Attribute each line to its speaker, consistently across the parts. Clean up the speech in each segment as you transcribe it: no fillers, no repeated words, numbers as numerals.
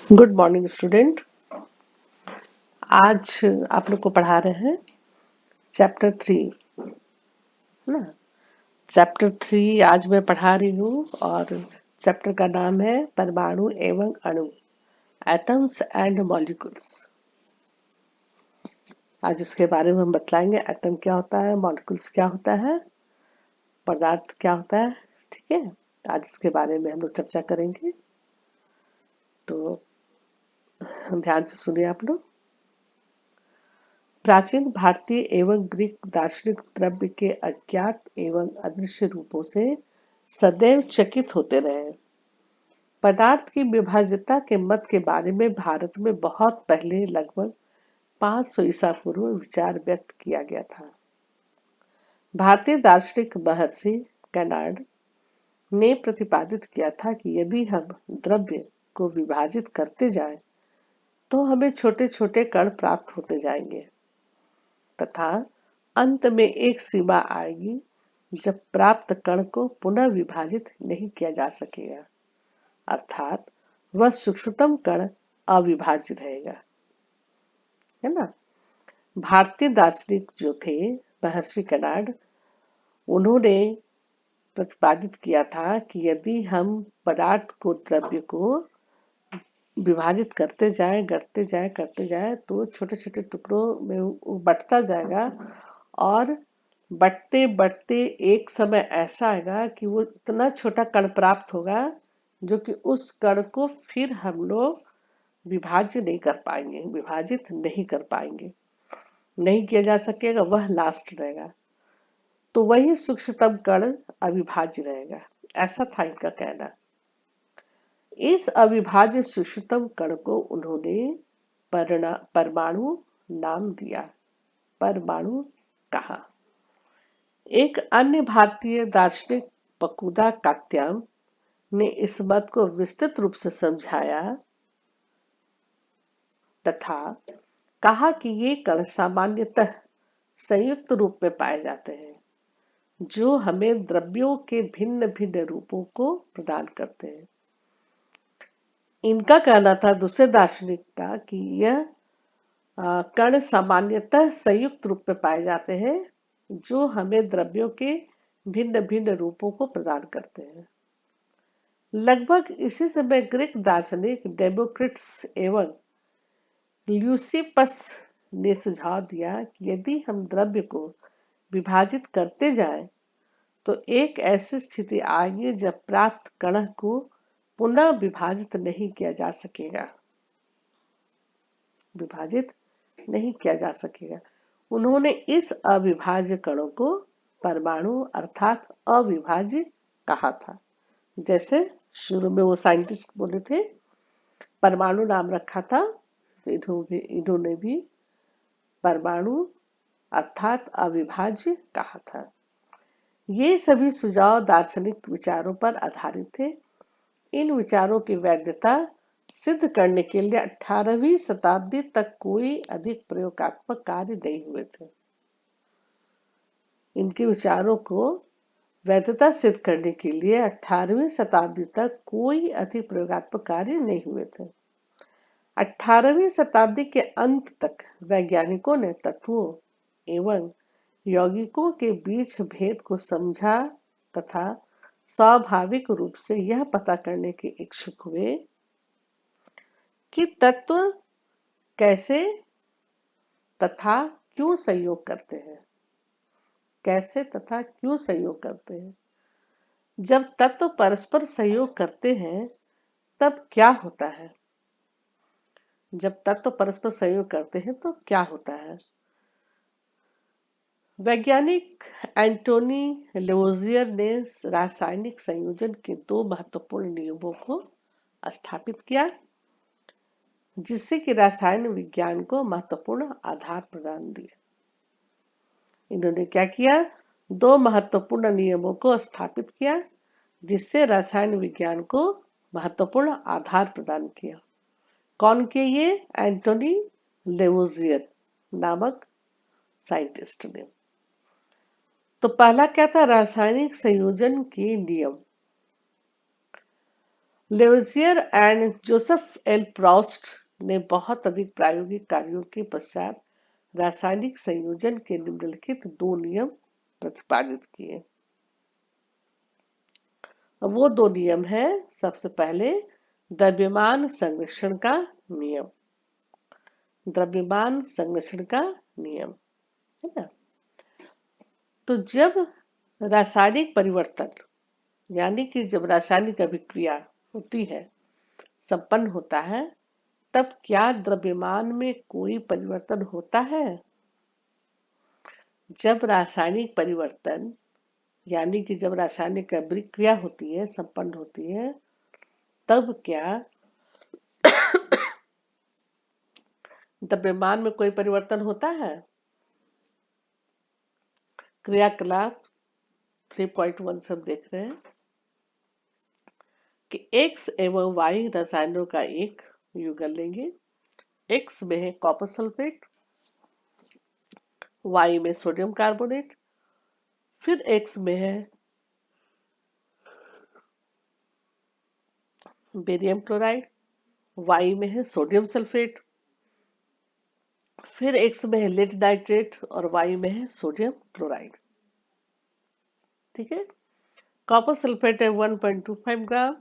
Speaker 1: Good morning student. आज आप लोग को पढ़ा रहे हैं चैप्टर 3 ना। चैप्टर 3 आज मैं पढ़ा रही हूँ और चैप्टर का नाम है परमाणु एवं अणु, एटम्स एंड मॉलिक्यूल्स। आज इसके बारे में हम बतलाएंगे एटम क्या होता है, मॉलिक्यूल्स क्या होता है, पदार्थ क्या होता है। ठीक है, आज इसके बारे में हम लोग चर्चा करेंगे, तो ध्यान से सुनिए आप लोग। प्राचीन भारतीय एवं ग्रीक दार्शनिक द्रव्य के अज्ञात एवं अदृश्य रूपों से सदैव चकित होते रहे। पदार्थ की विभाज्यता के मत के बारे में भारत में बहुत पहले लगभग 500 ईसा पूर्व विचार व्यक्त किया गया था। भारतीय दार्शनिक महर्षि कैनाड ने प्रतिपादित किया था कि यदि हम द्रव्य को विभाजित करते जाएं, तो हमें छोटे छोटे कण प्राप्त होते जाएंगे तथा अंत में एक सीमा आएगी जब प्राप्त कण को पुनः विभाजित नहीं किया जा सकेगा, अर्थात वह सूक्ष्मतम कण अविभाज्य रहेगा, है ना। भारतीय दार्शनिक जो थे महर्षि कैनाड, उन्होंने प्रतिपादित किया था कि यदि हम पदार्थ को, द्रव्य को विभाजित करते जाए तो छोटे छोटे टुकड़ों में वो बढ़ता जाएगा और बढ़ते बढ़ते एक समय ऐसा आएगा कि वो इतना छोटा कण प्राप्त होगा जो कि उस कण को फिर हम लोग विभाजित नहीं कर पाएंगे, नहीं किया जा सकेगा, वह लास्ट रहेगा। तो वही सूक्ष्मतम कण अविभाज्य रहेगा, ऐसा था इनका कहना। इस अविभाज्य सूक्ष्मतम कण को उन्होंने परमाणु नाम दिया, परमाणु कहा। एक अन्य भारतीय दार्शनिक पकुदा कात्याम ने इस मत को विस्तृत रूप से समझाया तथा कहा कि ये कण सामान्यतः संयुक्त रूप में पाए जाते हैं जो हमें द्रव्यों के भिन्न भिन्न रूपों को प्रदान करते हैं। इनका कहना था, दूसरे दार्शनिक का, कि यह कण सामान्यतः संयुक्त रूप में पाए जाते हैं जो हमें द्रव्यों के भिन्न भिन्न रूपों को प्रदान करते हैं। लगभग इसी समय ग्रीक दार्शनिक डेमोक्रिटस एवं ल्यूसिपस ने सुझाव दिया कि यदि हम द्रव्य को विभाजित करते जाएं, तो एक ऐसी स्थिति आएगी जब प्राप्त कण को पुनः विभाजित नहीं किया जा सकेगा। उन्होंने इस अविभाज्य कणों को परमाणु अर्थात अविभाज्य कहा था। जैसे शुरू में वो साइंटिस्ट बोले थे, परमाणु नाम रखा था, तो इन्होंने भी परमाणु अर्थात अविभाज्य कहा था। ये सभी सुझाव दार्शनिक विचारों पर आधारित थे। इन विचारों की वैधता सिद्ध करने के लिए 18वीं शताब्दी तक कोई अधिक प्रयोगात्मक कार्य नहीं हुए थे। इनके विचारों को वैधता सिद्ध करने के लिए 18वीं शताब्दी तक कोई अधिक प्रयोगात्मक कार्य नहीं हुए थे। 18वीं शताब्दी के अंत तक वैज्ञानिकों ने तत्वों एवं यौगिकों के बीच भेद को समझा तथा स्वाभाविक रूप से यह पता करने के इच्छुक हुए कि तत्व कैसे तथा क्यों सहयोग करते हैं। जब तत्व परस्पर सहयोग करते हैं तब क्या होता है? वैज्ञानिक एंटोनी लेवोजियर ने रासायनिक संयोजन के दो महत्वपूर्ण नियमों को स्थापित किया, जिससे कि रसायन विज्ञान को महत्वपूर्ण आधार प्रदान दिया। इन्होंने क्या किया? दो महत्वपूर्ण नियमों को स्थापित किया, जिससे रसायन विज्ञान को महत्वपूर्ण आधार प्रदान किया। कौन के? ये एंटोनी लेवोजियर नामक साइंटिस्ट ने। तो पहला क्या था? रासायनिक संयोजन के नियम। लेवजियर एंड जोसेफ एल प्रॉस्ट ने बहुत अधिक प्रायोगिक कार्यों के पश्चात रासायनिक संयोजन के निम्नलिखित 2 नियम प्रतिपादित किए। वो 2 नियम है, सबसे पहले द्रव्यमान संरक्षण का नियम। द्रव्यमान संरक्षण का नियम, है ना। तो जब रासायनिक परिवर्तन यानी कि जब रासायनिक अभिक्रिया होती है, संपन्न होता है, तब क्या द्रव्यमान में कोई परिवर्तन होता है? जब रासायनिक परिवर्तन यानी कि जब रासायनिक अभिक्रिया होती है, संपन्न होती है, तब क्या द्रव्यमान में कोई परिवर्तन होता है? क्रियाकलाप 3.1 से हम देख रहे हैं कि X एवं Y रसायनों का एक युगल लेंगे। X में है कॉपर सल्फेट, Y में सोडियम कार्बोनेट, फिर X में है बेरियम क्लोराइड, Y में है सोडियम सल्फेट, फिर X में है लेड नाइट्रेट और Y में है सोडियम क्लोराइड। ठीक है। कॉपर सल्फेट है 1.25 ग्राम,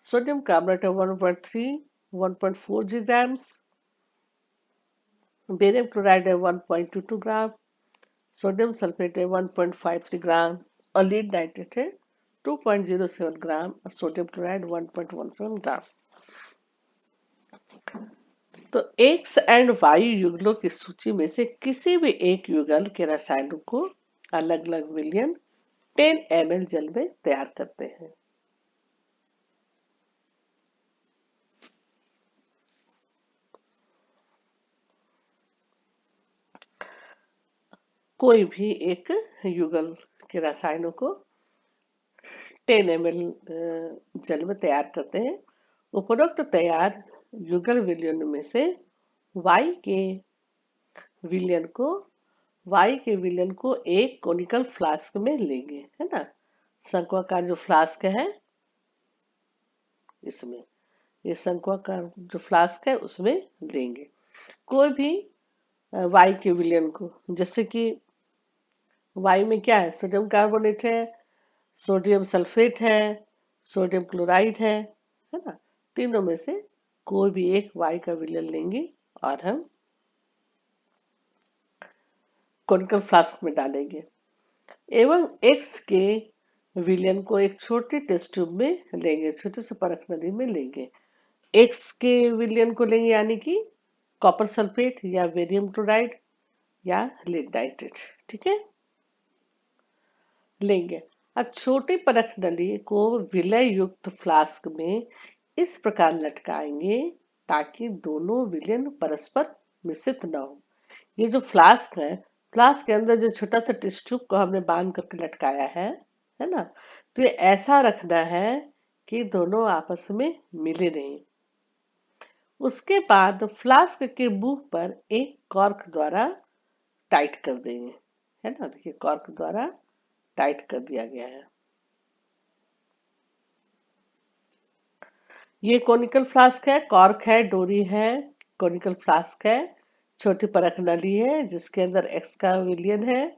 Speaker 1: सोडियम कार्बोनेट है 1.4 जी ग्राम्स, बेरियम क्लोराइड है 1.22 ग्राम, सोडियम सल्फेट है 1.53 ग्राम और लीड नाइट्रेट है 2.07 ग्राम और सोडियम क्लोराइड 1.17 ग्राम। तो X एंड Y युगलों की सूची में से किसी भी एक युगल के रसायनों को अलग अलग विलयन 10 ml जल में तैयार करते हैं। कोई भी एक युगल के रसायनों को 10 ml जल में तैयार करते हैं। उपरोक्त तैयार युगल विलयन में से Y के विलयन को एक कोनिकल फ्लास्क में लेंगे, है ना। शंक्वाकार जो फ्लास्क है, इसमें ये शंक्वाकार जो फ्लास्क है उसमें लेंगे कोई भी Y के विलयन को। जैसे कि Y में क्या है, सोडियम कार्बोनेट है, सोडियम सल्फेट है, सोडियम क्लोराइड है ना। तीनों में से कोई भी एक Y का विलयन लेंगे और हम कोनिकल फ्लास्क में डालेंगे एवं X के विलयन को एक छोटी टेस्ट ट्यूब में लेंगे, छोटे से परख नली में लेंगे। X के विलयन को लेंगे यानी कि कॉपर सल्फेट या बेरियम क्लोराइड या लेड नाइट्रेट, ठीक है, लेंगे। अब छोटी परख नली को विलय युक्त फ्लास्क में इस प्रकार लटकाएंगे ताकि दोनों विलयन परस्पर मिश्रित न हो। ये जो फ्लास्क है, फ्लास्क के अंदर जो छोटा सा टेस्ट ट्यूब को हमने बांध करके लटकाया है ना। तो ये ऐसा रखना है कि दोनों आपस में मिले नहीं। उसके बाद फ्लास्क के मुंह पर एक कॉर्क द्वारा टाइट कर देंगे, है ना। देखिए कॉर्क द्वारा टाइट कर दिया गया है। ये कोनिकल फ्लास्क है, कॉर्क है, डोरी है, कोनिकल फ्लास्क है, छोटी परख नली है जिसके अंदर एक्स का विलयन है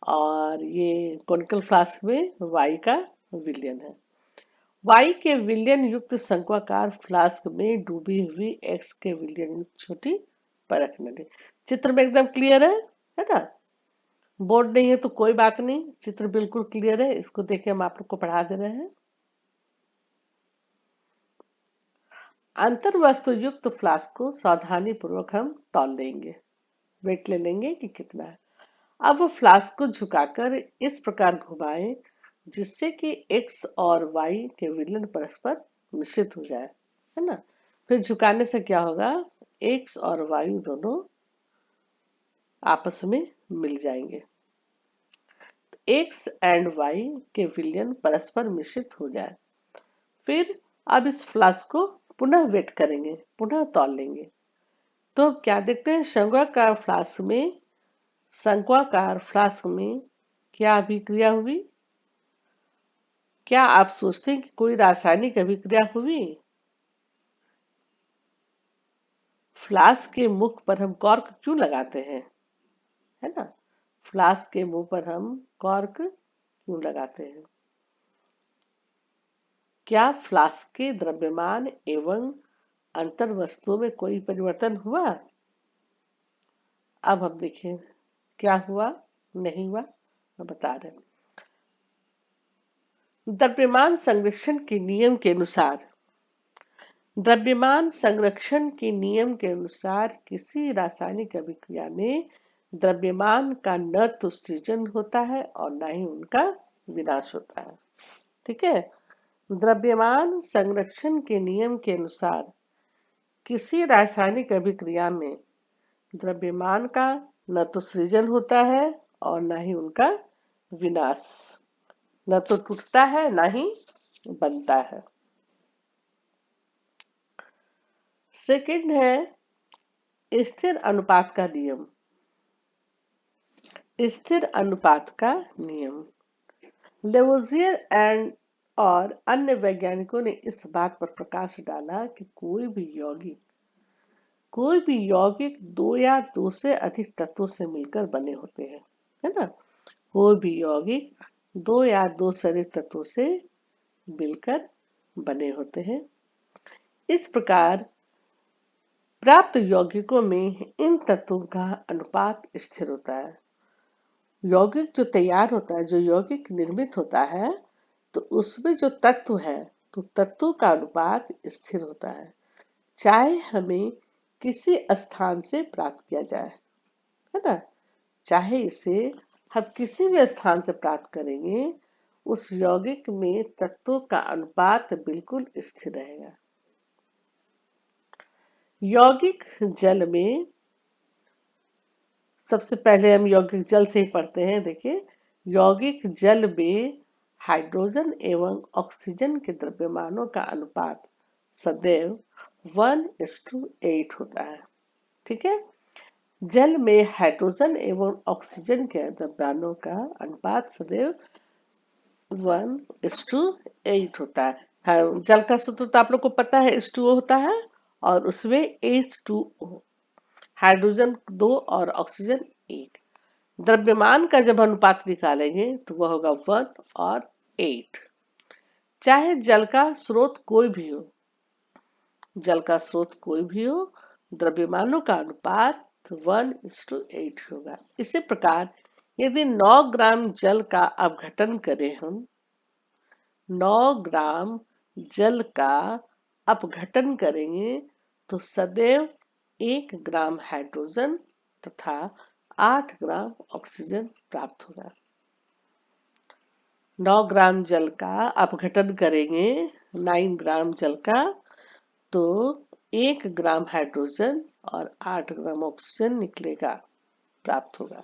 Speaker 1: और ये कोनिकल फ्लास्क में वाई का विलयन है। वाई के विलयन युक्त शंक्वाकार फ्लास्क में डूबी हुई एक्स के विलयन युक्त छोटी परख नली। चित्र में एकदम क्लियर है ना। बोर्ड नहीं है तो कोई बात नहीं, चित्र बिल्कुल क्लियर है, इसको देखे हम आप लोग को पढ़ा दे रहे हैं। अंतर वस्तु युक्त फ्लास्क को सावधानी पूर्वक हम तौल लेंगे, वेट ले लेंगे कि कितना है। अब फ्लास्क को झुकाकर इस प्रकार घुमाएं जिससे कि x और y के विलयन परस्पर मिश्रित हो जाए, है ना। फिर झुकाने से क्या होगा, x और y दोनों आपस में मिल जाएंगे। x एंड y के विलयन परस्पर मिश्रित हो जाए। फिर अब इस फ्लास्क को पुनः वेट करेंगे, पुनः तौल लेंगे। तो क्या देखते हैं, शंक्वाकार फ्लास्क में क्या अभिक्रिया हुई, क्या आप सोचते हैं कि कोई रासायनिक अभिक्रिया हुई? फ्लास्क के मुख पर हम कॉर्क क्यों लगाते हैं, है ना? फ्लास्क के मुंह पर हम कॉर्क क्यों लगाते हैं? क्या फ्लास्क के द्रव्यमान एवं अंतर वस्तुओं में कोई परिवर्तन हुआ? अब हम देखें क्या हुआ, नहीं हुआ, हम बता रहे हैं। द्रव्यमान संरक्षण के नियम के अनुसार द्रव्यमान संरक्षण के नियम के अनुसार किसी रासायनिक अभिक्रिया में द्रव्यमान का न तो सृजन होता है और न ही उनका विनाश होता है। ठीक है, द्रव्यमान संरक्षण के नियम के अनुसार किसी रासायनिक अभिक्रिया में द्रव्यमान का न तो सृजन होता है और न ही उनका विनाश, न तो टूटता है न ही बनता है। सेकंड है स्थिर अनुपात का नियम। स्थिर अनुपात का नियम लेवोजियर एंड और अन्य वैज्ञानिकों ने इस बात पर प्रकाश डाला कि कोई भी यौगिक दो या दो से अधिक तत्वों से मिलकर बने होते हैं, है ना? कोई भी यौगिक दो या दो से अधिक तत्वों से मिलकर बने होते हैं। इस प्रकार प्राप्त यौगिकों में इन तत्वों का अनुपात स्थिर होता है। यौगिक जो तैयार होता है, जो यौगिक निर्मित होता है, तो उसमें जो तत्व है, तो तत्वों का अनुपात स्थिर होता है, चाहे हमें किसी स्थान से प्राप्त किया जाए, है ना? चाहे इसे हम किसी भी स्थान से प्राप्त करेंगे, उस यौगिक में तत्वों का अनुपात बिल्कुल स्थिर रहेगा। यौगिक जल में सबसे पहले हम यौगिक जल से ही पढ़ते हैं। देखिए, यौगिक जल में हाइड्रोजन एवं ऑक्सीजन के द्रव्यमानों का अनुपात सदैव 1:8 होता है। ठीक है, जल में हाइड्रोजन एवं ऑक्सीजन के द्रव्यमानों का अनुपात सदैव 1:8 होता है। हाँ, जल का सूत्र तो आप लोग को पता है, H2O होता है और उसमें H2O, हाइड्रोजन 2 और ऑक्सीजन 1। द्रव्यमान का जब अनुपात निकालेंगे तो वह होगा 1 और 8। चाहे जल का स्रोत कोई भी हो, द्रव्यमानों का अनुपात 1:8 होगा। इसी प्रकार यदि 9 ग्राम जल का अपघटन करें हम, 9 ग्राम जल का अपघटन करेंगे तो सदैव 1 ग्राम हाइड्रोजन तथा 8 ग्राम ऑक्सीजन प्राप्त होगा। 9 ग्राम जल का अपघटन करेंगे, 9 ग्राम जल का, तो 1 ग्राम हाइड्रोजन और 8 ग्राम ऑक्सीजन निकलेगा, प्राप्त होगा।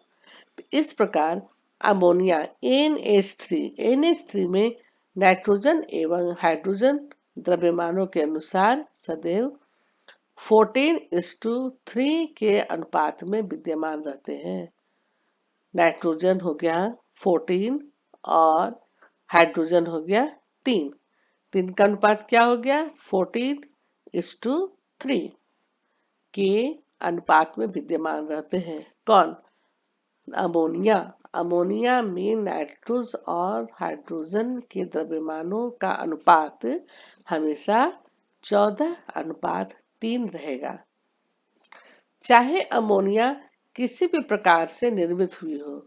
Speaker 1: इस प्रकार अमोनिया NH3 में नाइट्रोजन एवं हाइड्रोजन द्रव्यमानों के अनुसार सदैव 14:3 के अनुपात में विद्यमान रहते हैं। नाइट्रोजन हो गया 14 और हाइड्रोजन हो गया 3। 3 का अनुपात क्या हो गया? 14:3 के अनुपात में विद्यमान रहते हैं। कौन? अमोनिया। अमोनिया में नाइट्रोजन और हाइड्रोजन के द्रव्यमानों का अनुपात हमेशा 14:3 रहेगा। चाहे अमोनिया किसी भी प्रकार से निर्मित हुई हो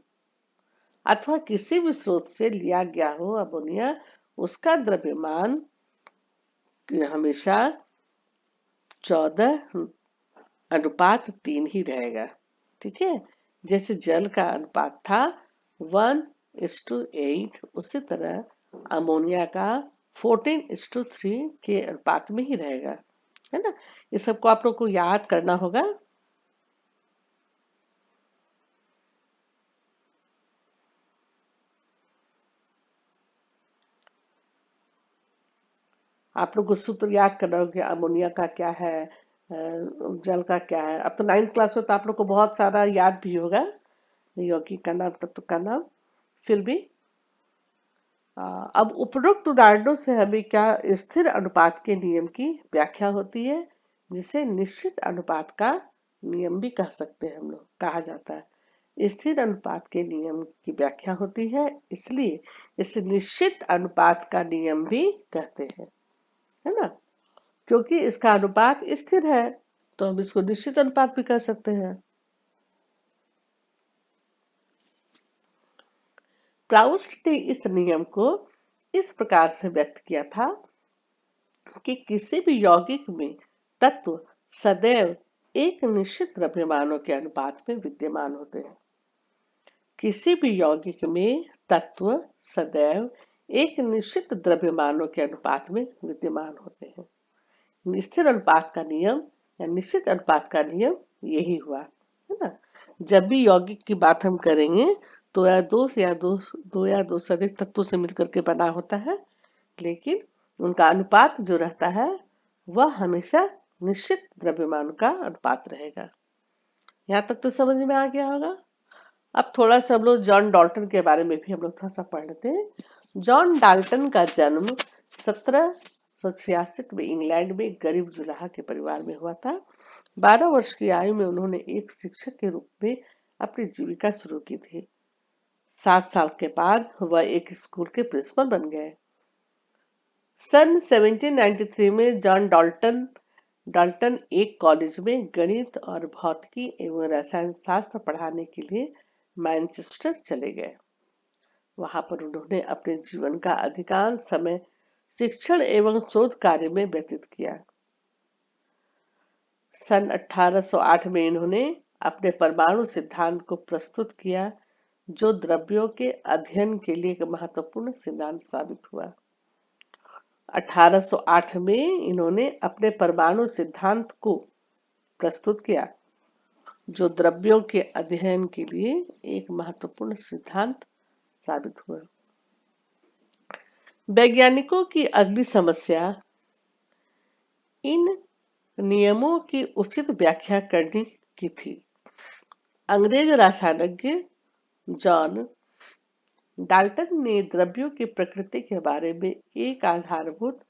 Speaker 1: अथवा किसी भी स्रोत से लिया गया हो अमोनिया, उसका द्रव्यमान हमेशा 14:3 ही रहेगा। ठीक है, जैसे जल का अनुपात था 1:8, उसी तरह अमोनिया का 14:3 के अनुपात में ही रहेगा, है ना? इस सबको आप लोग को याद करना होगा। आप लोग को सूत्र याद करना होगा कि अमोनिया का क्या है, जल का क्या है। अब तो 9th क्लास में तो आप लोग को बहुत सारा याद भी होगा, यौगिक का नाम, तत्व का नाम। फिर भी अब उपरोक्त उदाहरणों से हमें क्या स्थिर अनुपात के नियम की व्याख्या होती है, जिसे निश्चित अनुपात का नियम भी कह सकते हैं, हम लोग कहा जाता है। स्थिर अनुपात के नियम की व्याख्या होती है, इसलिए इसे निश्चित अनुपात का नियम भी कहते हैं, है ना, क्योंकि इसका अनुपात स्थिर है, तो हम इसको निश्चित अनुपात भी कह सकते हैं। प्राउस्ट ने इस नियम को इस प्रकार से व्यक्त किया था कि किसी भी यौगिक में तत्व सदैव एक निश्चित द्रव्यमानों के अनुपात में विद्यमान होते हैं। किसी भी यौगिक में तत्व सदैव एक निश्चित द्रव्यमानों के अनुपात में विद्यमान होते हैं। स्थिर अनुपात का नियम या निश्चित अनुपात का नियम यही हुआ, है ना। जब भी यौगिक की बात हम करेंगे तो या दो से अधिक तत्वों से मिलकर के बना होता है, लेकिन उनका अनुपात जो रहता है वह हमेशा निश्चित द्रव्यमान का अनुपात रहेगा। यहाँ तक तो समझ में आ गया होगा। अब थोड़ा सा हम लोग जॉन डाल्टन के बारे में भी हम लोग थोड़ा सा पढ़ लेते हैं। जॉन डाल्टन का जन्म 1766 में इंग्लैंड में गरीब जुलाहा के परिवार में हुआ था। 12 वर्ष की आयु में उन्होंने एक शिक्षक के रूप में अपनी जीविका शुरू की थी। 7 साल के बाद वह एक स्कूल के प्रिंसिपल बन गए। सन 1793 में जॉन डाल्टन एक कॉलेज में गणित और भौतिकी एवं रसायन शास्त्र पढ़ाने के लिए मैनचेस्टर चले गए। वहां पर उन्होंने अपने जीवन का अधिकांश समय शिक्षण एवं शोध कार्य में व्यतीत किया। सन 1808 में इन्होंने अपने परमाणु सिद्धांत को प्रस्तुत किया, जो द्रव्यों के अध्ययन के लिए एक महत्वपूर्ण सिद्धांत साबित हुआ। 1808 में इन्होंने अपने परमाणु सिद्धांत को प्रस्तुत किया, जो द्रव्यों के अध्ययन के लिए एक महत्वपूर्ण सिद्धांत साबित हुआ। वैज्ञानिकों की अगली समस्या इन नियमों की उचित व्याख्या करने की थी। अंग्रेज रसायनज्ञ जॉन डाल्टन ने द्रव्यों की प्रकृति के बारे में एक आधारभूत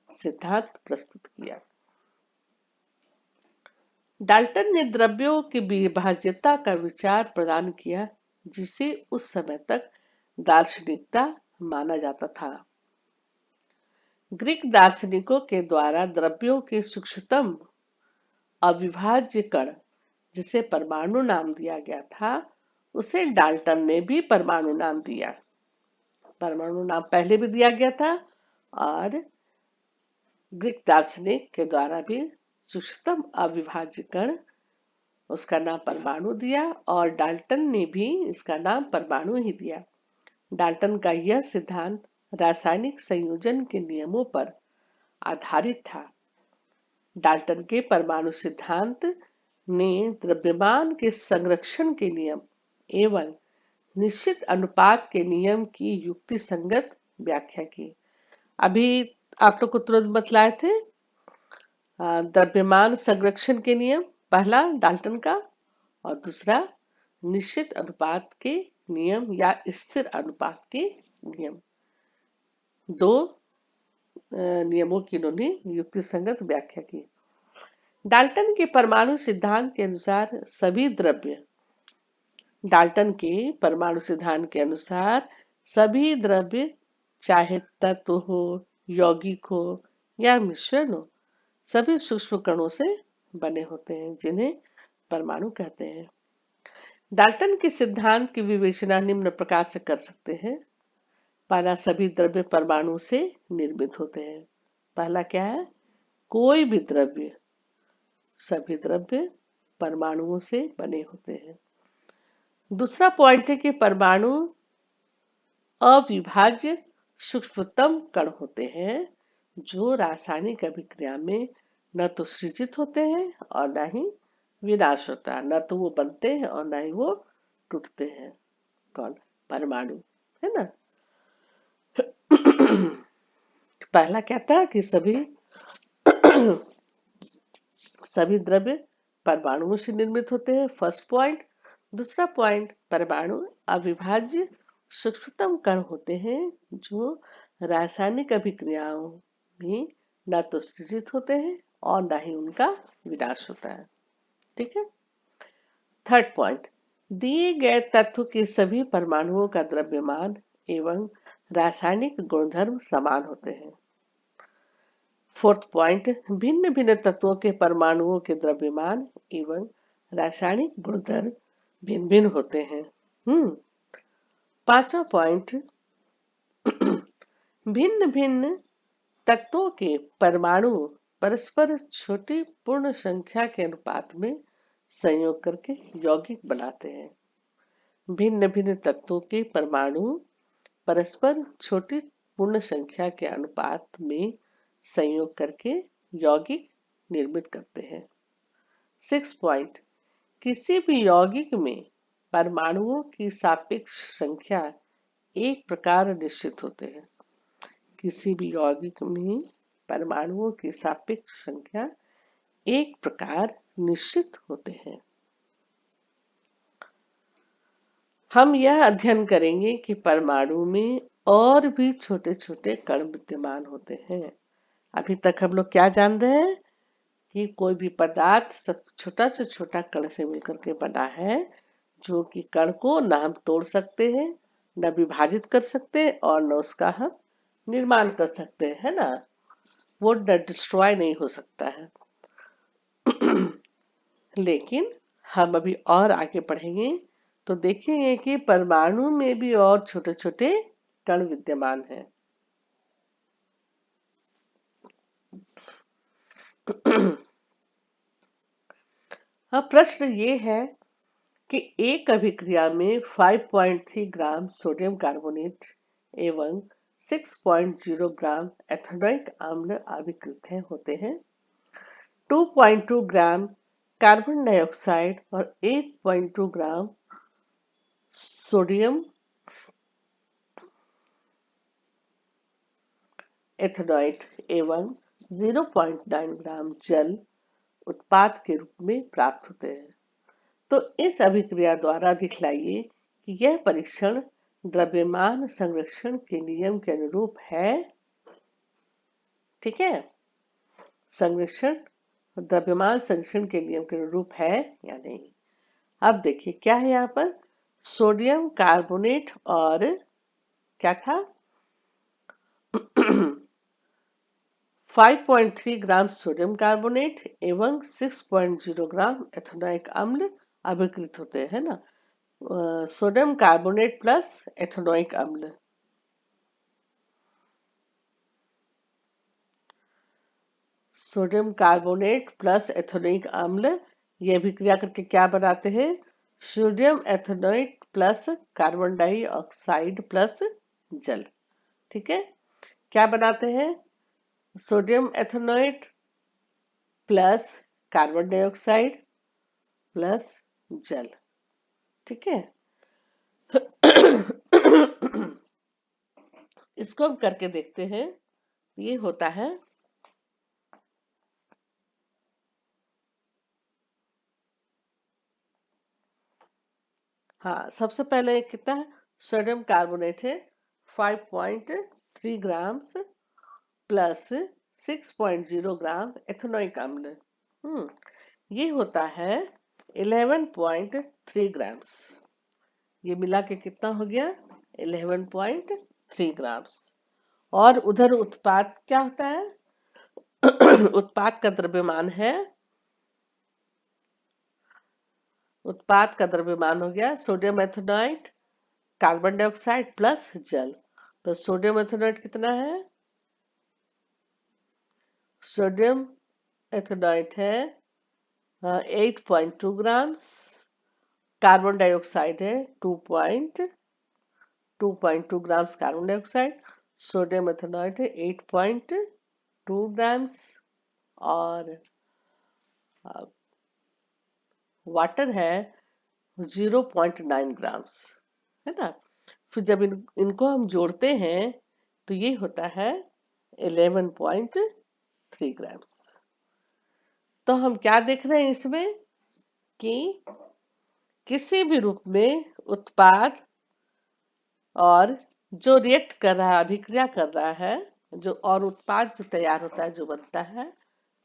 Speaker 1: सिद्धांत प्रस्तुत किया। डाल्टन ने द्रव्यों की विभाज्यता का विचार प्रदान किया, जिसे उस समय तक दार्शनिकता माना जाता था। ग्रीक दार्शनिकों के द्वारा द्रव्यों के सूक्ष्मतम अविभाज्य कण, जिसे परमाणु नाम दिया गया था, उसे डाल्टन ने भी परमाणु नाम दिया। परमाणु नाम पहले भी दिया गया था और ग्रीक दार्शनिक के द्वारा भी सूक्ष्मतम अविभाज्य कण, उसका नाम परमाणु दिया, और डाल्टन ने भी इसका नाम परमाणु ही दिया। डाल्टन का यह सिद्धांत रासायनिक संयोजन के नियमों पर आधारित था। डाल्टन के परमाणु सिद्धांत ने द्रव्यमान के संरक्षण के नियम एवं निश्चित अनुपात के नियम की युक्ति संगत व्याख्या की। अभी आप लोग को तुरंत बतलाए थे द्रव्यमान संरक्षण के नियम, पहला डाल्टन का और दूसरा निश्चित अनुपात के नियम या स्थिर अनुपात के नियम। दो नियमों की इन्होंने युक्ति संगत व्याख्या की। डाल्टन के परमाणु सिद्धांत के अनुसार सभी द्रव्य डाल्टन के परमाणु सिद्धांत के अनुसार सभी द्रव्य, चाहे तत्व हो, यौगिक हो या मिश्रण हो, सभी सूक्ष्म कणों से बने होते हैं, जिन्हें परमाणु कहते हैं। डाल्टन के सिद्धांत की विवेचना निम्न प्रकार से कर सकते हैं। पहला, सभी द्रव्य परमाणु से निर्मित होते हैं। पहला क्या है? कोई भी द्रव्य, सभी द्रव्य परमाणुओं से बने होते हैं। दूसरा पॉइंट है कि परमाणु अविभाज्य सूक्ष्मतम कण होते हैं, जो रासायनिक अभिक्रिया में न तो सृजित होते हैं और न ही विनाश होता है। न तो वो बनते हैं और न ही वो टूटते हैं। कौन? परमाणु, है ना। पहला क्या था कि सभी द्रव्य परमाणुओं से निर्मित होते हैं, फर्स्ट पॉइंट। दूसरा पॉइंट, परमाणु अविभाज्य सूक्ष्मतम कण होते हैं जो रासायनिक अभिक्रियाओं में न तो सृजित होते हैं और न ही उनका विनाश होता है। ठीक है। थर्ड पॉइंट, दिए गए तत्व के सभी परमाणुओं का द्रव्यमान एवं रासायनिक गुणधर्म समान होते हैं। फोर्थ पॉइंट, भिन्न भिन्न तत्वों के परमाणुओं के द्रव्यमान एवं रासायनिक गुणधर्म भिन्न भिन्न होते हैं। पांचवा पॉइंट, भिन्न भिन्न तत्वों के परमाणु परस्पर छोटी पूर्ण संख्या के अनुपात में संयोग करके यौगिक बनाते हैं। भिन्न भिन्न तत्वों के परमाणु परस्पर छोटी पूर्ण संख्या के अनुपात में संयोग करके यौगिक निर्मित करते हैं। 6 पॉइंट, किसी भी यौगिक में परमाणुओं की सापेक्ष संख्या एक प्रकार निश्चित होते हैं। किसी भी यौगिक में परमाणुओं की सापेक्ष संख्या एक प्रकार निश्चित होते हैं। हम यह अध्ययन करेंगे कि परमाणु में और भी छोटे छोटे कण विद्यमान होते हैं। अभी तक हम लोग क्या जान रहे हैं कि कोई भी पदार्थ सबसे छोटा से छोटा कण से मिलकर के बना है, जो कि कण को न हम तोड़ सकते हैं, न विभाजित कर सकते और न उसका हम निर्माण कर सकते हैं, है ना। वो डिस्ट्रॉय नहीं हो सकता है। लेकिन हम अभी और आगे पढ़ेंगे तो देखेंगे कि परमाणु में भी और छोटे छोटे कण विद्यमान हैं। अब प्रश्न ये है कि एक अभिक्रिया में 5.3 ग्राम सोडियम कार्बोनेट एवं 6.0 ग्राम एथेनोइक अम्ल अभिकृत होते हैं। 2.2 ग्राम कार्बन डाइऑक्साइड और 8.2 ग्राम सोडियम एथेनोइट एवं 0.9 ग्राम जल उत्पाद के रूप में प्राप्त होते हैं। तो इस अभिक्रिया द्वारा दिखलाइए कि यह परीक्षण द्रव्यमान संरक्षण के नियम के अनुरूप है। ठीक है, संरक्षण द्रव्यमान संरक्षण के नियम के अनुरूप है या नहीं। अब देखिए क्या है यहाँ पर, सोडियम कार्बोनेट और क्या था 5.3 ग्राम सोडियम कार्बोनेट एवं 6.0 ग्राम एथेनोइक अम्ल अभिकृत होते हैं ना। सोडियम कार्बोनेट प्लस एथेनोइक अम्ल, सोडियम कार्बोनेट प्लस एथेनोइक अम्ल ये अभिक्रिया करके क्या बनाते हैं, sodium ethanoate plus carbon dioxide plus जल। ठीक है, क्या बनाते हैं, sodium ethanoate plus carbon dioxide plus जल। ठीक है, इसको हम करके देखते हैं। ये होता है हाँ, सबसे पहले कितना है, सोडियम कार्बोनेट है 5.3 ग्राम्स प्लस 6.0 ग्राम एथेनोइक अम्ल, ये होता है 11.3 ग्राम्स। ये मिला के कितना हो गया, 11.3 ग्राम्स। और उधर उत्पाद क्या होता है उत्पाद का द्रव्यमान है, उत्पाद का द्रव्यमान हो गया sodium ethanoate carbon dioxide plus जल। तो सोडियम एथेनोइट कितना है, सोडियम एथेनोइट है 8.2 ग्राम्स, कार्बन डाइऑक्साइड है 2.2 grams carbon dioxide, sodium ethanoate है 8.2 ग्राम्स और वाटर है 0.9 ग्राम्स, है ना। फिर जब इनको हम जोड़ते हैं तो ये होता है 11.3 ग्राम्स। तो हम क्या देख रहे हैं इसमें कि किसी भी रूप में उत्पाद और जो रिएक्ट कर रहा है, अभिक्रिया कर रहा है, जो और उत्पाद जो तैयार होता है, जो बनता है,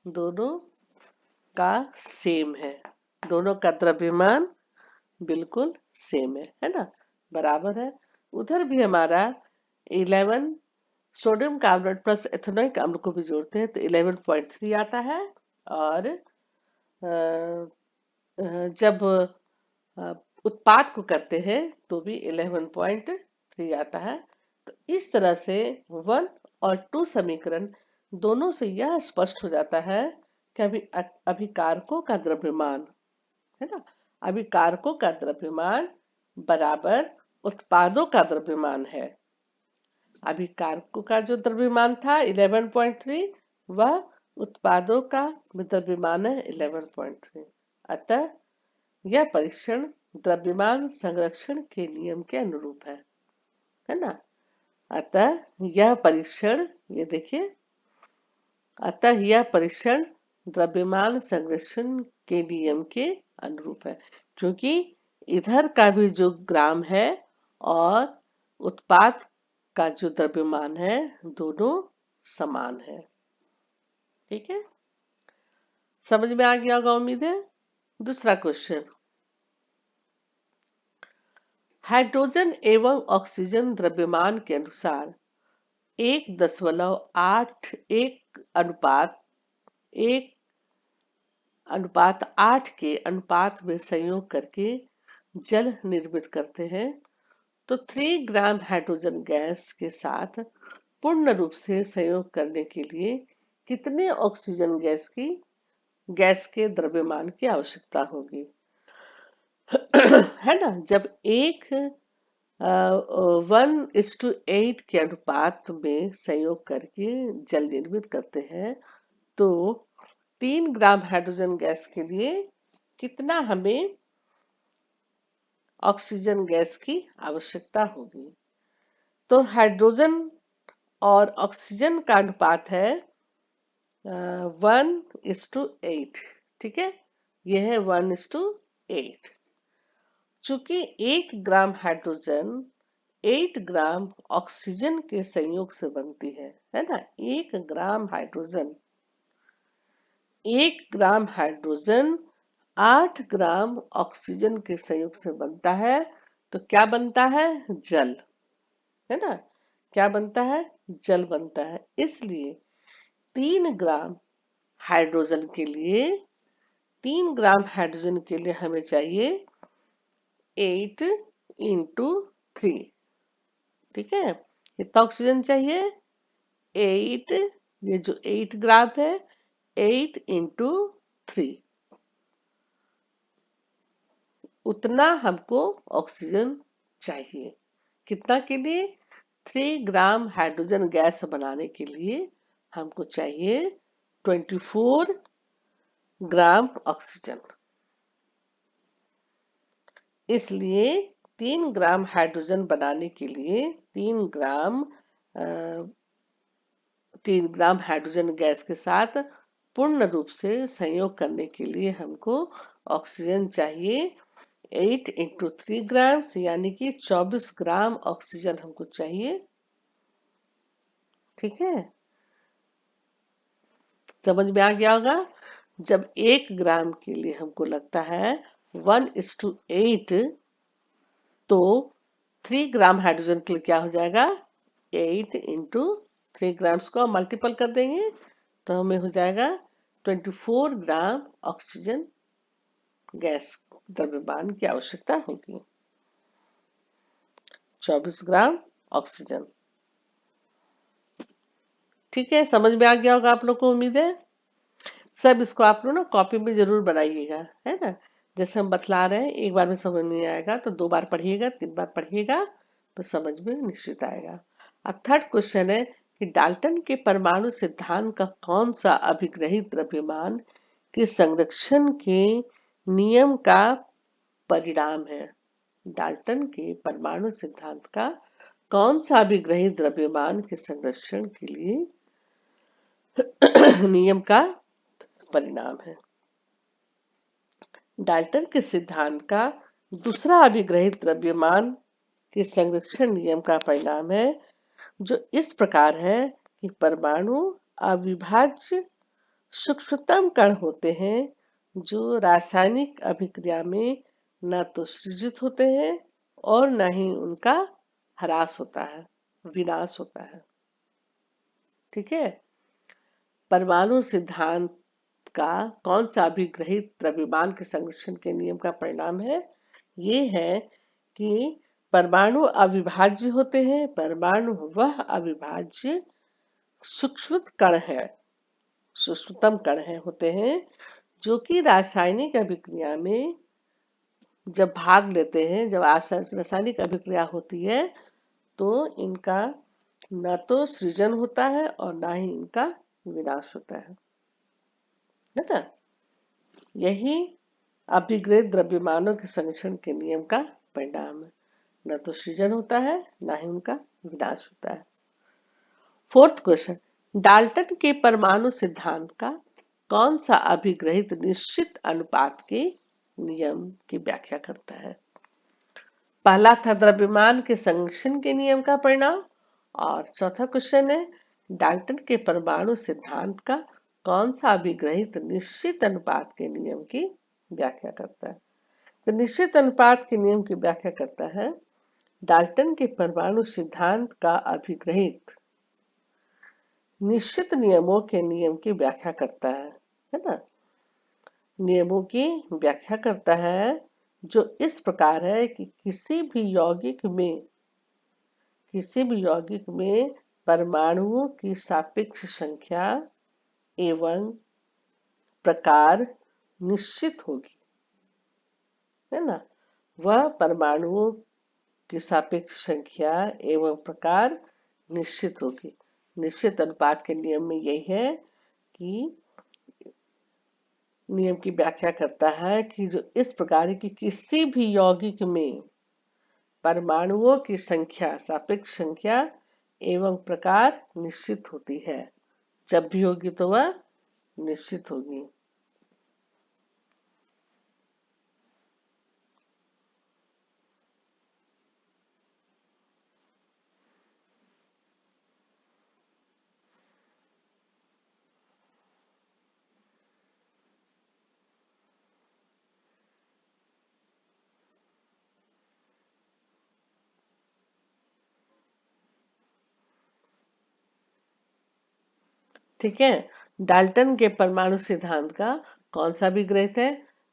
Speaker 1: दोनों का सेम है, दोनों का द्रव्यमान बिल्कुल सेम है ना, बराबर है। उधर भी हमारा 11 सोडियम कार्बोनेट प्लस एथेनोइक अम्ल को भी जोड़ते हैं तो 11.3 आता है। और जब उत्पाद को करते हैं तो भी 11.3 आता है। तो इस तरह से 1 और 2 समीकरण दोनों से यह स्पष्ट हो जाता है कि अभिकारकों का द्रव्यमान, है ना, अभिकारकों का द्रव्यमान बराबर उत्पादों का द्रव्यमान है। अभिकारकों का जो द्रव्यमान था 11.3, वह उत्पादों का द्रव्यमान है 11.3। अतः यह परीक्षण द्रव्यमान संरक्षण के नियम के अनुरूप है ना। अतः यह परीक्षण, ये देखिए, अतः यह परीक्षण द्रव्यमान संरक्षण के नियम के अनुरूप है, क्योंकि इधर का भी जो ग्राम है और उत्पाद का जो द्रव्यमान है दोनों समान है। ठीक है, समझ में आ गया होगा उम्मीद है। दूसरा क्वेश्चन, हाइड्रोजन एवं ऑक्सीजन द्रव्यमान के अनुसार 1.81 अनुपात 8 के अनुपात में संयोग करके जल निर्मित करते हैं तो 3 ग्राम हाइड्रोजन गैस के साथ पूर्ण रूप से संयोग करने के लिए कितने ऑक्सीजन गैस के द्रव्यमान की आवश्यकता होगी। है ना, जब 1:8 के अनुपात में संयोग करके जल निर्मित करते हैं तो 3 ग्राम हाइड्रोजन गैस के लिए कितना हमें ऑक्सीजन गैस की आवश्यकता होगी। तो हाइड्रोजन और ऑक्सीजन का अनुपात है 1:8। ठीक है, यह है 1:8। चूंकि 1 ग्राम हाइड्रोजन 8 ग्राम ऑक्सीजन के संयोग से बनती है ना। 1 ग्राम हाइड्रोजन 8 ग्राम ऑक्सीजन के संयोग से बनता है तो क्या बनता है, जल, है ना, क्या बनता है, जल बनता है। इसलिए 3 ग्राम हाइड्रोजन के लिए 3 ग्राम हाइड्रोजन के लिए हमें चाहिए 8 इंटू 3। ठीक है, कितना ऑक्सीजन चाहिए, 8, ये जो 8 ग्राम है 8 इंटू 3, उतना हमको ऑक्सीजन चाहिए। कितना के लिए, 3 ग्राम हाइड्रोजन गैस बनाने के लिए हमको चाहिए 24 ग्राम ऑक्सीजन। इसलिए 3 ग्राम हाइड्रोजन बनाने के लिए 3 ग्राम हाइड्रोजन गैस के साथ पूर्ण रूप से संयोग करने के लिए हमको ऑक्सीजन चाहिए 8 इंटू 3 ग्राम, यानी कि 24 ग्राम ऑक्सीजन हमको चाहिए। ठीक है, समझ में आ गया होगा। जब 1 ग्राम के लिए हमको लगता है 1:8 तो 3 ग्राम हाइड्रोजन के लिए क्या हो जाएगा, 8 इंटू 3 ग्राम्स को मल्टीपल कर देंगे तो हमें हो जाएगा 24 ग्राम ऑक्सीजन गैस द्रव्यमान की आवश्यकता होगी। 24 ग्राम ऑक्सीजन। ठीक है, समझ में आ गया होगा आप लोग को उम्मीद है। सब इसको आप लोग ना कॉपी में जरूर बनाइएगा, है ना। जैसे हम बतला रहे हैं, एक बार में समझ नहीं आएगा तो 2 बार पढ़िएगा, 3 बार पढ़िएगा तो समझ में निश्चित आएगा। अब थर्ड क्वेश्चन है कि डाल्टन के परमाणु सिद्धांत का कौन सा अभिग्रहित द्रव्यमान के संरक्षण के नियम का परिणाम है। डाल्टन के परमाणु सिद्धांत का कौन सा अभिग्रहित द्रव्यमान के संरक्षण के लिए नियम का परिणाम है। डाल्टन के सिद्धांत का दूसरा अभिग्रहित द्रव्यमान के संरक्षण नियम का परिणाम है, जो इस प्रकार है कि परमाणु अविभाज्य सूक्ष्मतम कण होते हैं, जो रासायनिक अभिक्रिया में न तो सृजित होते हैं और न ही उनका ह्रास होता है, विनाश होता है। ठीक है। परमाणु सिद्धांत का कौन सा अभिग्रहित द्रव्यमान के संरक्षण के नियम का परिणाम है? ये है कि परमाणु अविभाज्य होते हैं। परमाणु वह अविभाज्य सूक्ष्म कण है, सूक्ष्मतम कण है होते हैं, जो कि रासायनिक अभिक्रिया में जब भाग लेते हैं, जब रासायनिक अभिक्रिया होती है, तो इनका न तो सृजन होता है और न ही इनका विनाश होता है ना। यही अभिग्रहित द्रव्यमानों के संरक्षण के नियम का परिणाम है। न तो सृजन होता है, न ही उनका विनाश होता है। फोर्थ क्वेश्चन, डाल्टन के परमाणु सिद्धांत का कौन सा अभिग्रहित निश्चित अनुपात के नियम की व्याख्या करता है? पहला था द्रव्यमान के संरक्षण के नियम का परिणाम, और चौथा क्वेश्चन है डाल्टन के परमाणु सिद्धांत का कौन सा अभिग्रहित निश्चित अनुपात के नियम की व्याख्या करता है? तो निश्चित अनुपात के नियम की व्याख्या करता है डाल्टन के परमाणु सिद्धांत का अभिग्रहित निश्चित नियमों के नियम की व्याख्या करता है ना। नियमों की व्याख्या करता है जो इस प्रकार है कि किसी भी यौगिक में परमाणुओं की सापेक्ष संख्या एवं प्रकार निश्चित होगी, है ना। वह परमाणुओं की सापेक्ष संख्या एवं प्रकार निश्चित होगी। निश्चित अनुपात के नियम में यही है कि नियम की व्याख्या करता है कि जो इस प्रकार की किसी भी यौगिक में परमाणुओं की संख्या सापेक्ष संख्या एवं प्रकार निश्चित होती है, जब भी होगी तो वह निश्चित होगी। ठीक है। डाल्टन के परमाणु सिद्धांत का कौन सा अभिग्रहित है?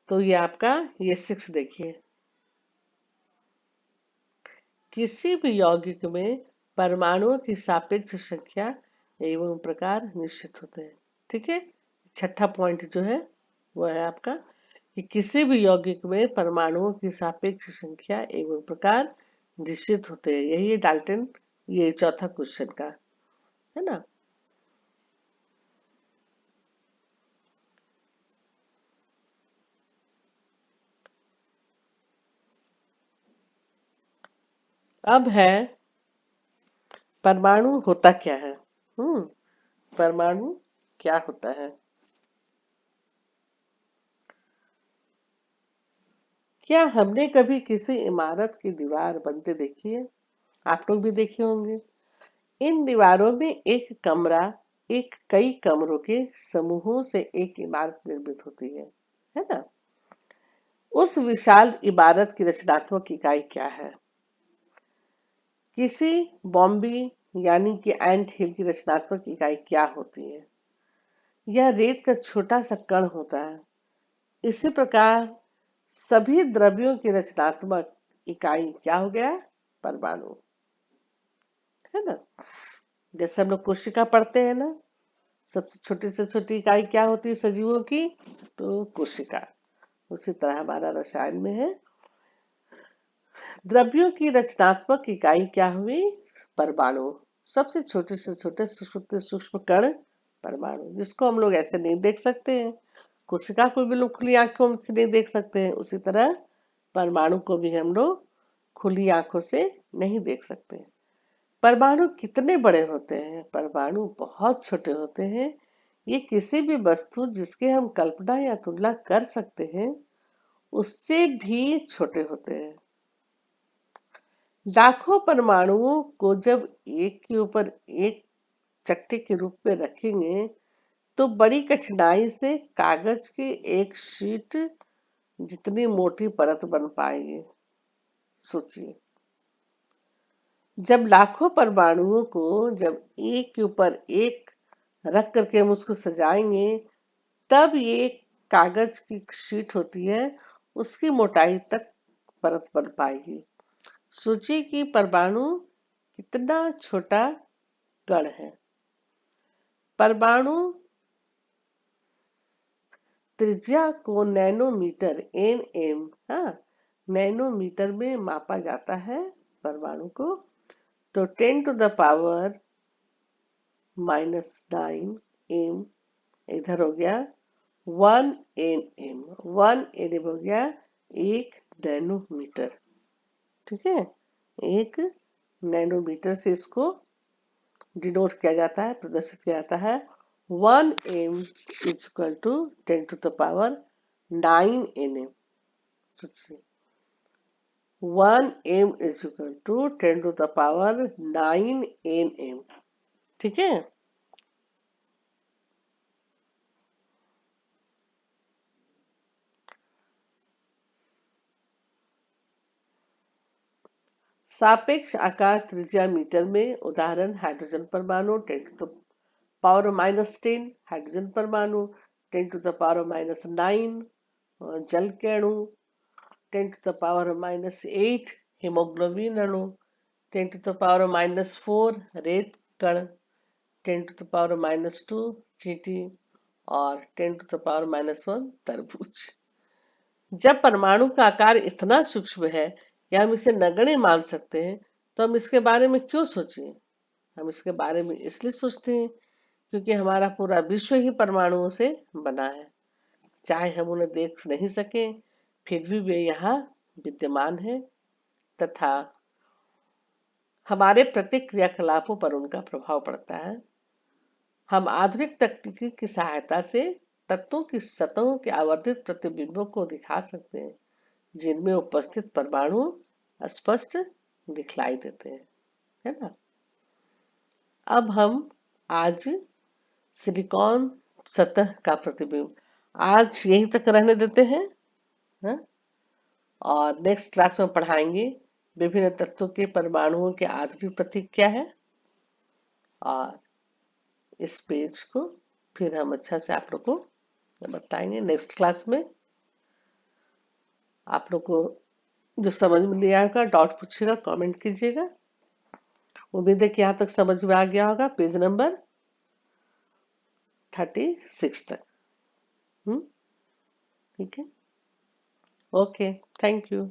Speaker 1: तो ये आपका ये 6 देखिए, किसी भी यौगिक में परमाणुओं की सापेक्ष संख्या एवं प्रकार निश्चित होते हैं। ठीक है। छठा पॉइंट जो है वो है आपका कि किसी भी यौगिक में परमाणुओं की सापेक्ष संख्या एवं प्रकार निश्चित होते हैं। यही है डाल्टन, ये चौथा क्वेश्चन का, है ना। अब है परमाणु होता क्या है। परमाणु क्या होता है? क्या हमने कभी किसी इमारत की दीवार बनते देखी है? आप लोग भी देखे होंगे। इन दीवारों में एक कमरा एक कई कमरों के समूहों से एक इमारत निर्मित होती है ना। उस विशाल इमारत की रचनात्मक इकाई क्या है? किसी बॉम्बी यानी कि एंट हिल की रचनात्मक इकाई क्या होती है? यह रेत का छोटा सा कण होता है। इसी प्रकार सभी द्रव्यों की रचनात्मक इकाई क्या हो गया? परमाणु, है ना। जैसे हम लोग कोशिका पढ़ते हैं ना, सबसे छोटी से छोटी इकाई क्या होती है सजीवों की? तो कोशिका। उसी तरह हमारा रसायन में है। द्रव्यों की रचनात्मक इकाई क्या हुई? परमाणु। सबसे छोटे से छोटे सूक्ष्म सूक्ष्म कण परमाणु, जिसको हम लोग ऐसे नहीं देख सकते हैं। कोशिका को भी लोग खुली आंखों से नहीं देख सकते हैं, उसी तरह परमाणु को भी हम लोग खुली आंखों से नहीं देख सकते। परमाणु कितने बड़े होते हैं? परमाणु बहुत छोटे होते हैं। ये किसी भी वस्तु जिसके हम कल्पना या तुलना कर सकते हैं उससे भी छोटे होते हैं। लाखों परमाणुओं को जब एक के ऊपर एक चट्टी के रूप में रखेंगे तो बड़ी कठिनाई से कागज की एक शीट जितनी मोटी परत बन पाएगी। सोचिए, जब लाखों परमाणुओं को जब एक के ऊपर एक रख करके हम उसको सजाएंगे, तब ये कागज की शीट होती है, उसकी मोटाई तक परत बन पाएगी। सोचिए कि परमाणु कितना छोटा कण है। परमाणु त्रिज्या को नैनोमीटर एनएम, हाँ, नैनोमीटर में मापा जाता है परमाणु को। तो 10⁻⁹ एम इधर हो गया 1 nm, 1 nm हो गया 1 नैनोमीटर। ठीक है, 1 नैनोमीटर से इसको डिनोट किया जाता है, प्रदर्शित किया जाता है। 1 m is equal to 10⁻⁹ nm। सोचिए, 1 m is equal to 10⁻⁹ nm। ठीक है, सापेक्ष आकार त्रिज्या मीटर में उदाहरण हाइड्रोजन परमाणु 10⁻⁻10, हाइड्रोजन परमाणु 10⁻⁹ जल के अणु 10⁻⁻8, हीमोग्लोबिन अणु 10⁻⁻4, रेत कण 10⁻⁻2, चींटी और 10⁻⁻1, तरबूज। जब परमाणु का आकार इतना सूक्ष्म है कि हम इसे नगण्य मान सकते हैं, तो हम इसके बारे में क्यों सोचें? हम इसके बारे में इसलिए सोचते हैं क्योंकि हमारा पूरा विश्व ही परमाणुओं से बना है। चाहे हम उन्हें देख नहीं सके, फिर भी वे यहाँ विद्यमान है तथा हमारे प्रत्येक क्रियाकलापों पर उनका प्रभाव पड़ता है। हम आधुनिक तकनीकी की सहायता से तत्वों की सतहों के आवर्धित प्रतिबिंबों को दिखा सकते हैं, जिनमें उपस्थित परमाणु स्पष्ट दिखलाई देते हैं, है ना। अब हम आज सिलिकॉन सतह का प्रतिबिंब आज यहीं तक रहने देते हैं, है? और नेक्स्ट क्लास में पढ़ाएंगे विभिन्न तत्वों के परमाणुओं के आधुनिक प्रतीक क्या है। और इस पेज को फिर हम अच्छा से आप लोग को बताएंगे नेक्स्ट क्लास में। आप लोग को जो समझ में नहीं आएगा डॉट पूछिएगा, कमेंट कीजिएगा। उम्मीद है कि यहाँ तक समझ में आ गया होगा, पेज नंबर 36 तक। ठीक है, ओके, थैंक यू।